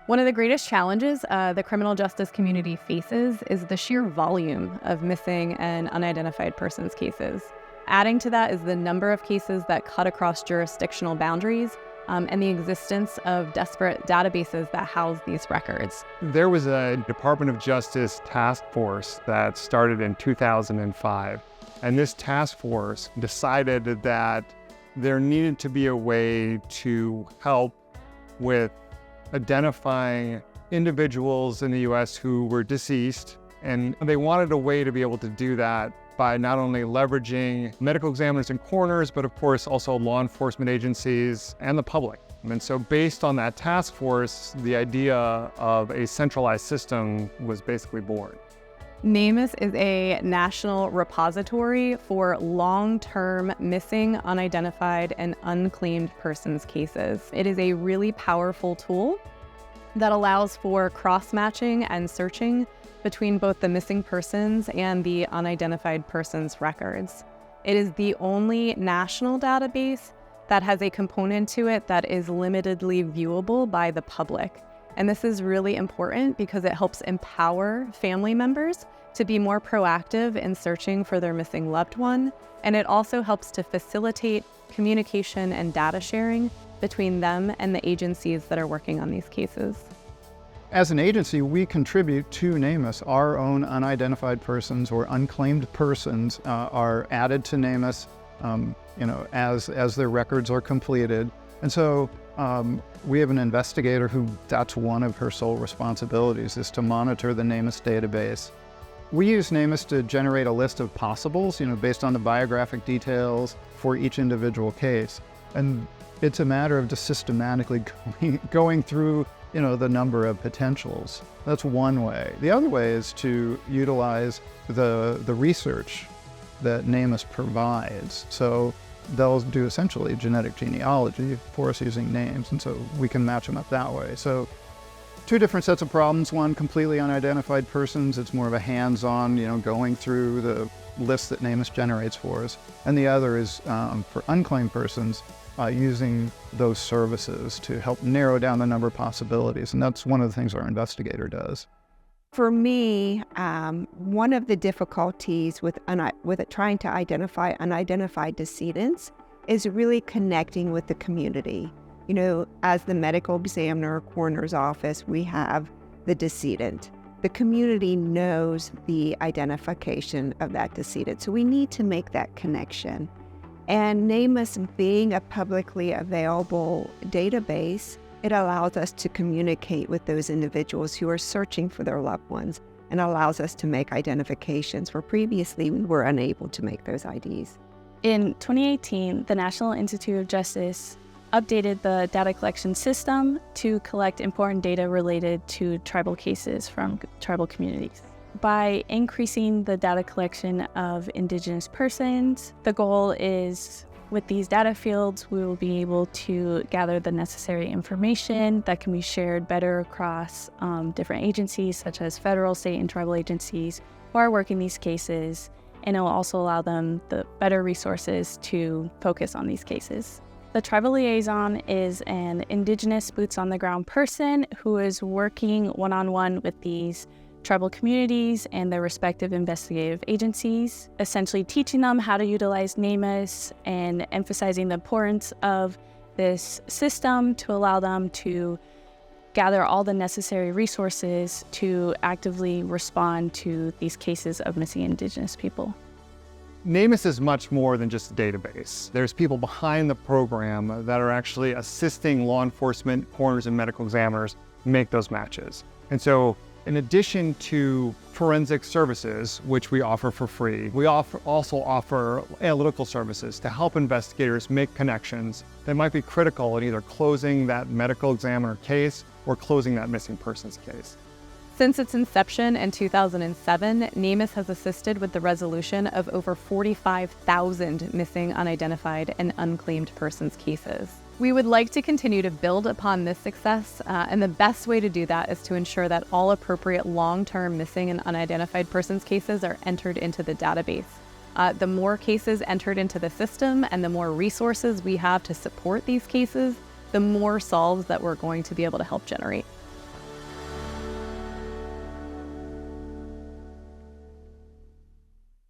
One of the greatest challenges the criminal justice community faces is the sheer volume of missing and unidentified persons cases. Adding to that is the number of cases that cut across jurisdictional boundaries and the existence of disparate databases that house these records. There was a Department of Justice task force that started in 2005, and this task force decided that there needed to be a way to help with identifying individuals in the U.S. who were deceased, and they wanted a way to be able to do that by not only leveraging medical examiners and coroners, but of course also law enforcement agencies and the public. And so based on that task force, the idea of a centralized system was basically born. NamUs is a national repository for long-term missing, unidentified, and unclaimed persons cases. It is a really powerful tool that allows for cross-matching and searching between both the missing persons and the unidentified persons records. It is the only national database that has a component to it that is limitedly viewable by the public. And this is really important because it helps empower family members to be more proactive in searching for their missing loved one. And it also helps to facilitate communication and data sharing between them and the agencies that are working on these cases. As an agency, we contribute to NamUs. Our own unidentified persons or unclaimed persons are added to NamUs as their records are completed. And so we have an investigator who that's one of her sole responsibilities, is to monitor the NamUs database. We use NamUs to generate a list of possibles, based on the biographic details for each individual case. And it's a matter of just systematically going through the number of potentials. That's one way. The other way is to utilize the research that NamUs provides. So they'll do essentially genetic genealogy for us using names, and so we can match them up that way. So two different sets of problems. One, completely unidentified persons. It's more of a hands-on, going through the list that NamUs generates for us. And the other is for unclaimed persons, using those services to help narrow down the number of possibilities. And that's one of the things our investigator does. For me, one of the difficulties with trying to identify unidentified decedents is really connecting with the community. As the medical examiner or coroner's office, we have the decedent. The community knows the identification of that decedent, so we need to make that connection. And NamUs being a publicly available database, it allows us to communicate with those individuals who are searching for their loved ones and allows us to make identifications where previously we were unable to make those IDs. In 2018, the National Institute of Justice updated the data collection system to collect important data related to tribal cases from tribal communities. By increasing the data collection of Indigenous persons, the goal is, with these data fields, we will be able to gather the necessary information that can be shared better across different agencies, such as federal, state, and tribal agencies who are working these cases, and it will also allow them the better resources to focus on these cases. The tribal liaison is an Indigenous boots-on-the-ground person who is working one-on-one with these tribal communities and their respective investigative agencies, essentially teaching them how to utilize NamUs and emphasizing the importance of this system to allow them to gather all the necessary resources to actively respond to these cases of missing Indigenous people. NamUs is much more than just a database. There's people behind the program that are actually assisting law enforcement, coroners, and medical examiners make those matches. And so in addition to forensic services, which we offer for free, we also offer analytical services to help investigators make connections that might be critical in either closing that medical examiner case or closing that missing persons case. Since its inception in 2007, NamUs has assisted with the resolution of over 45,000 missing, unidentified, and unclaimed persons cases. We would like to continue to build upon this success, and the best way to do that is to ensure that all appropriate long-term missing and unidentified persons cases are entered into the database. The more cases entered into the system and the more resources we have to support these cases, the more solves that we're going to be able to help generate.